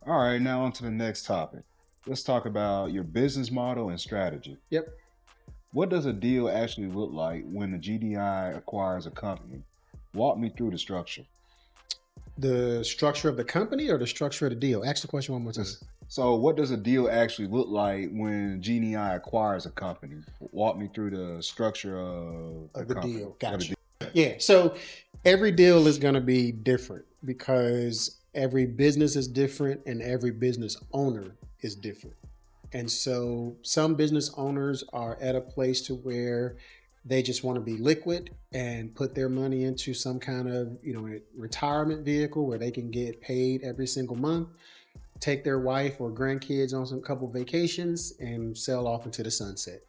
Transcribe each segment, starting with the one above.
All right, now on to the next topic. Let's talk about your business model and strategy. Yep. What does a deal actually look like when a GDI acquires a company? Walk me through the structure. The structure of the company or the structure of the deal? Ask the question one more time. So, what does a deal actually look like when GDI acquires a company? Walk me through the structure of the Of the company. deal. Of the Gotcha. deal. Yeah. So every deal is going to be different because every business is different and every business owner is different. And so some business owners are at a place to where they just want to be liquid and put their money into some kind of, retirement vehicle where they can get paid every single month, take their wife or grandkids on some couple vacations and sail off into the sunset.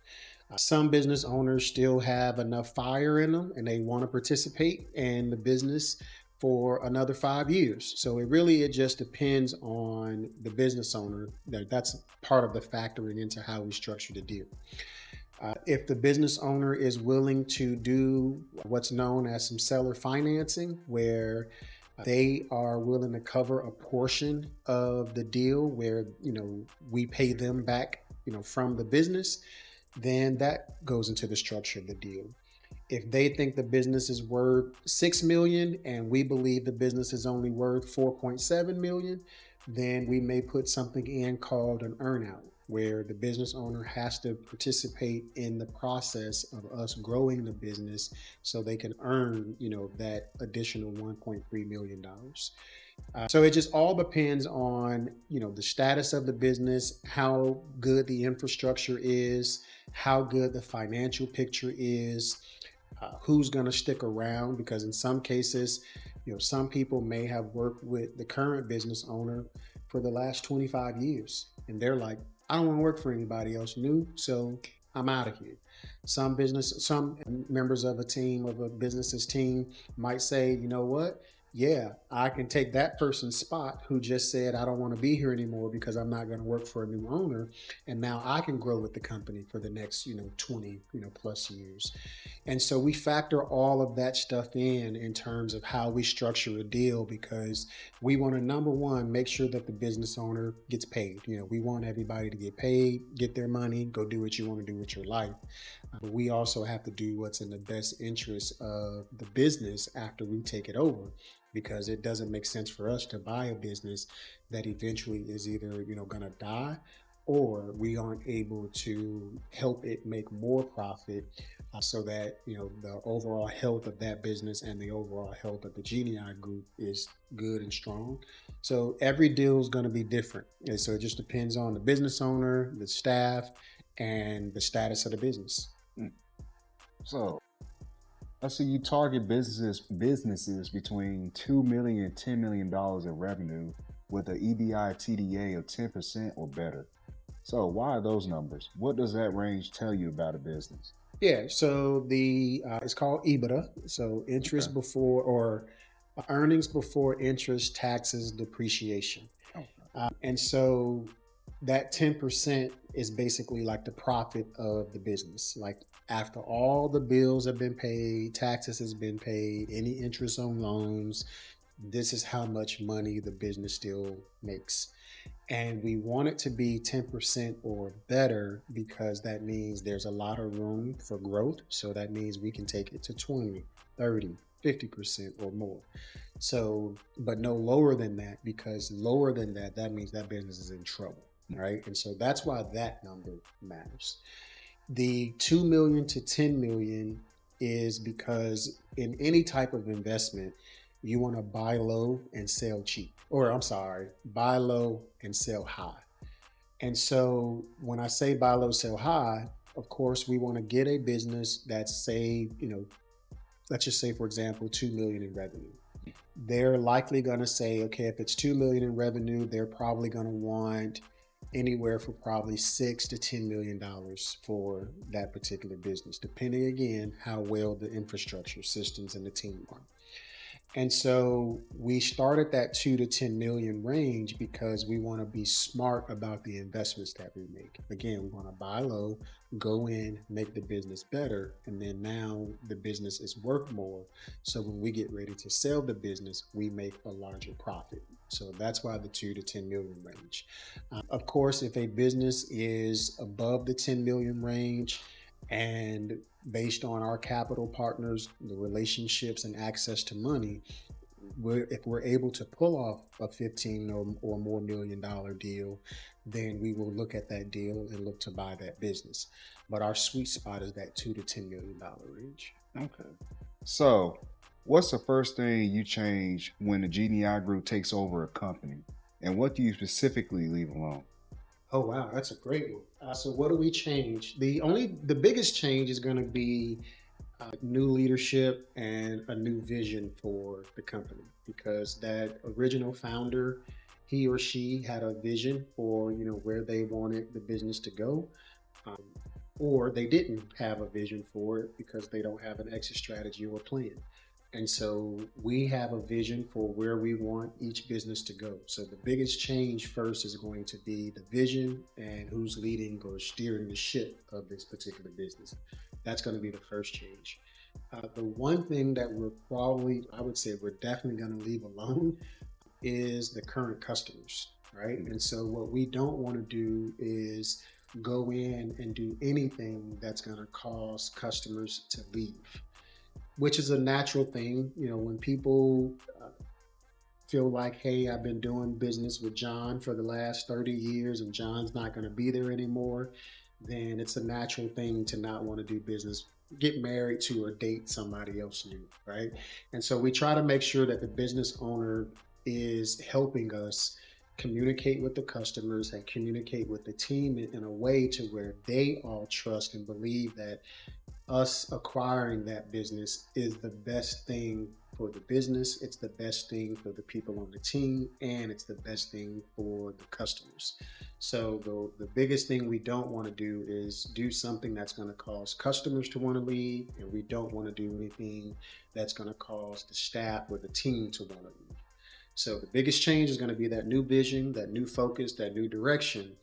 Some business owners still have enough fire in them and they want to participate in the business for another 5 years. So it just depends on the business owner. That's part of the factoring into how we structure the deal. If the business owner is willing to do what's known as some seller financing, where they are willing to cover a portion of the deal where, we pay them back, from the business, then that goes into the structure of the deal. If they think the business is worth 6 million and we believe the business is only worth 4.7 million, then we may put something in called an earnout, where the business owner has to participate in the process of us growing the business so they can earn, that additional 1.3 million dollars. So it just all depends on, the status of the business, how good the infrastructure is, how good the financial picture is, who's going to stick around. Because in some cases, some people may have worked with the current business owner for the last 25 years. And they're like, I don't want to work for anybody else new. So I'm out of here. Some members of a team, of a business's team, might say, you know what? Yeah, I can take that person's spot who just said, I don't want to be here anymore because I'm not going to work for a new owner. And now I can grow with the company for the next, 20, plus years. And so we factor all of that stuff in terms of how we structure a deal, because we want to, number one, make sure that the business owner gets paid. We want everybody to get paid, get their money, go do what you want to do with your life. But we also have to do what's in the best interest of the business after we take it over, because it doesn't make sense for us to buy a business that eventually is either, going to die, or we aren't able to help it make more profit, so that, the overall health of that business and the overall health of the GNI group is good and strong. So every deal is going to be different. And so it just depends on the business owner, the staff, and the status of the business. Mm. So, I see you target businesses between $2 million and $10 million in revenue with an EBI TDA of 10% or better. So, why are those numbers? What does that range tell you about a business? Yeah, so the it's called EBITDA, so Okay. interest before, or earnings before interest, taxes, depreciation. Okay. And so that 10% is basically like the profit of the business. Like after all the bills have been paid, taxes has been paid, any interest on loans, this is how much money the business still makes. And we want it to be 10% or better, because that means there's a lot of room for growth. So that means we can take it to 20, 30, 50% or more. So, but no lower than that, because lower than that, that means that business is in trouble. Right. And so that's why that number matters. The 2 million to 10 million is because in any type of investment, you want to buy low and sell cheap. Or I'm sorry, buy low and sell high. And so when I say buy low, sell high, of course, we want to get a business that's, say, let's just say, for example, 2 million in revenue. They're likely going to say, okay, if it's 2 million in revenue, they're probably going to want anywhere from probably $6 to $10 million for that particular business, depending again how well the infrastructure systems and the team are. And so we started that 2 to 10 million range because we want to be smart about the investments that we make. Again, we want to buy low, go in, make the business better, and then now the business is worth more. So when we get ready to sell the business, we make a larger profit. So that's why the 2 to 10 million range. Of course, if a business is above the 10 million range, and based on our capital partners, the relationships and access to money, if we're able to pull off a 15 or more $1 million deal, then we will look at that deal and look to buy that business. But our sweet spot is that $2 to 10 million range. Okay. So, what's the first thing you change when the GDI group takes over a company? And what do you specifically leave alone? Oh wow, that's a great one. So what do we change? The biggest change is going to be new leadership and a new vision for the company, because that original founder, he or she had a vision for where they wanted the business to go, um, or they didn't have a vision for it because they don't have an exit strategy or plan. And so we have a vision for where we want each business to go. So the biggest change first is going to be the vision and who's leading or steering the ship of this particular business. That's going to be the first change. The one thing that I would say we're definitely going to leave alone is the current customers, right? And so what we don't want to do is go in and do anything that's going to cause customers to leave, which is a natural thing. When people feel like, hey, I've been doing business with John for the last 30 years and John's not going to be there anymore, then it's a natural thing to not want to do business, get married to, or date somebody else new, right? And so we try to make sure that the business owner is helping us communicate with the customers and communicate with the team in a way to where they all trust and believe that us acquiring that business is the best thing for the business, it's the best thing for the people on the team, and it's the best thing for the customers. So the biggest thing we don't want to do is do something that's going to cause customers to want to leave, and we don't want to do anything that's going to cause the staff or the team to want to leave. So the biggest change is going to be that new vision, that new focus, that new direction.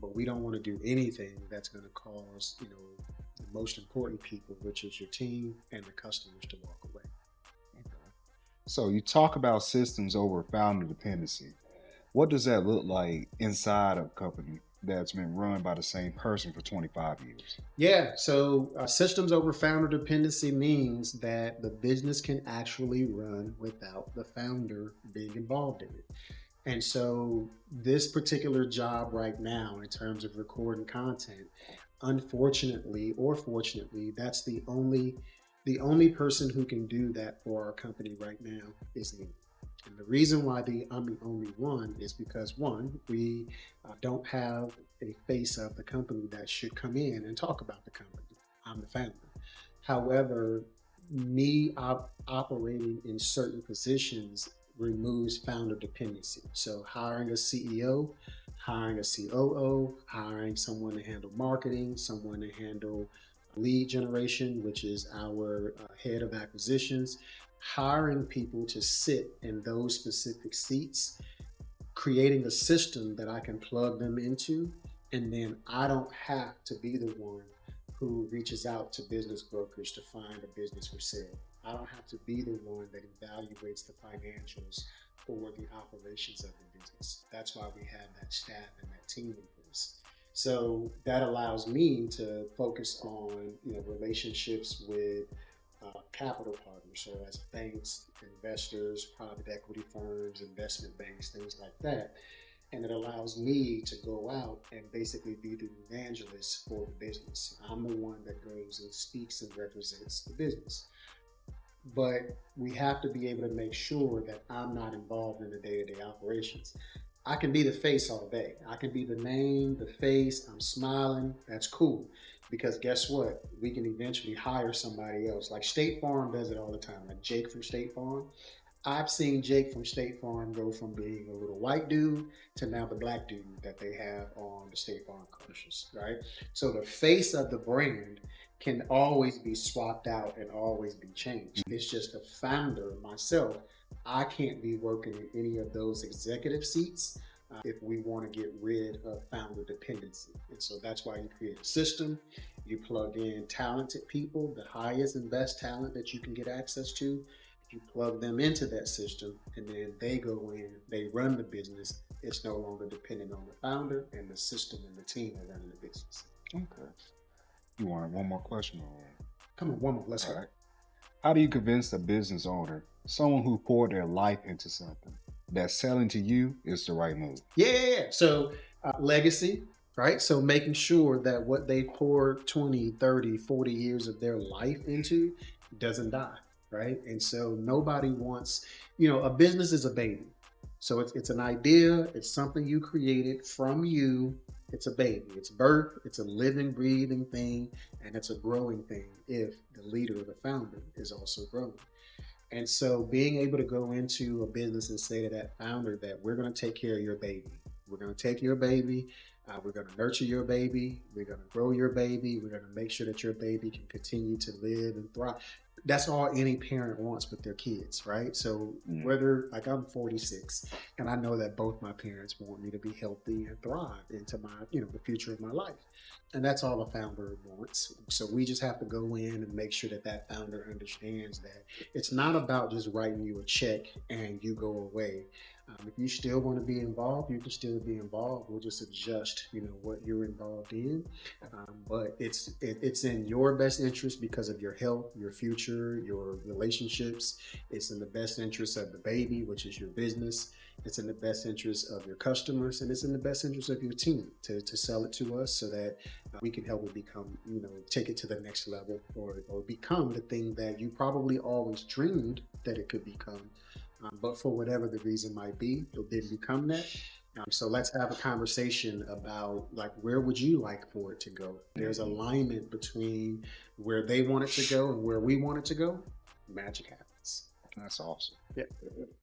But we don't want to do anything that's going to cause, the most important people, which is your team and the customers, to walk away. Okay. So, you talk about systems over founder dependency. What does that look like inside a company that's been run by the same person for 25 years? Yeah, so systems over founder dependency means that the business can actually run without the founder being involved in it. And so, this particular job right now, in terms of recording content, unfortunately or fortunately, that's the only person who can do that for our company right now is me. And the reason why I'm the only one is because, one, we don't have a face of the company that should come in and talk about the company. I'm the founder. However, me operating in certain positions removes founder dependency. So hiring a CEO, hiring a COO, hiring someone to handle marketing, someone to handle lead generation, which is our head of acquisitions, hiring people to sit in those specific seats, creating a system that I can plug them into, and then I don't have to be the one who reaches out to business brokers to find a business for sale. I don't have to be the one that evaluates the financials or the operations of the business. That's why we have that staff and that team in place. So that allows me to focus on relationships with capital partners, so that's banks, investors, private equity firms, investment banks, things like that. And it allows me to go out and basically be the evangelist for the business. I'm the one that goes and speaks and represents the business. But we have to be able to make sure that I'm not involved in the day-to-day operations. I can be the face all day. I can be the name, the face. I'm smiling. That's cool. Because guess what? We can eventually hire somebody else. Like State Farm does it all the time. Like Jake from State Farm. I've seen Jake from State Farm go from being a little white dude to now the black dude that they have on the State Farm commercials, right? So the face of the brand can always be swapped out and always be changed. It's just the founder, myself, I can't be working in any of those executive seats if we want to get rid of founder dependency. And so that's why you create a system. You plug in talented people, the highest and best talent that you can get access to. You plug them into that system, and then they go in, they run the business. It's no longer dependent on the founder, and the system and the team are running the business. Okay. You want one more question? Or... Come on, one more. Let's All go. right. How do you convince a business owner, someone who poured their life into something, that selling to you is the right move? Yeah. So legacy, right? So making sure that what they poured 20, 30, 40 years of their life into doesn't die, right? And so nobody wants, a business is a baby. So it's an idea, it's something you created from you. It's a baby. It's birth. It's a living, breathing thing, and it's a growing thing if the leader or the founder is also growing. And so being able to go into a business and say to that founder that we're going to take care of your baby. We're going to take your baby. We're going to nurture your baby. We're going to grow your baby. We're going to make sure that your baby can continue to live and thrive. That's all any parent wants with their kids, right? So whether, like, I'm 46 and I know that both my parents want me to be healthy and thrive into my, the future of my life. And that's all a founder wants. So we just have to go in and make sure that that founder understands that it's not about just writing you a check and you go away. If you still want to be involved, you can still be involved. We'll just adjust, what you're involved in. But it's in your best interest because of your health, your future, your relationships. It's in the best interest of the baby, which is your business. It's in the best interest of your customers, and it's in the best interest of your team to sell it to us so that we can help it become, take it to the next level or become the thing that you probably always dreamed that it could become. But for whatever the reason might be, it didn't become that. So let's have a conversation about, like, where would you like for it to go? There's alignment between where they want it to go and where we want it to go. Magic happens. That's awesome. Yeah.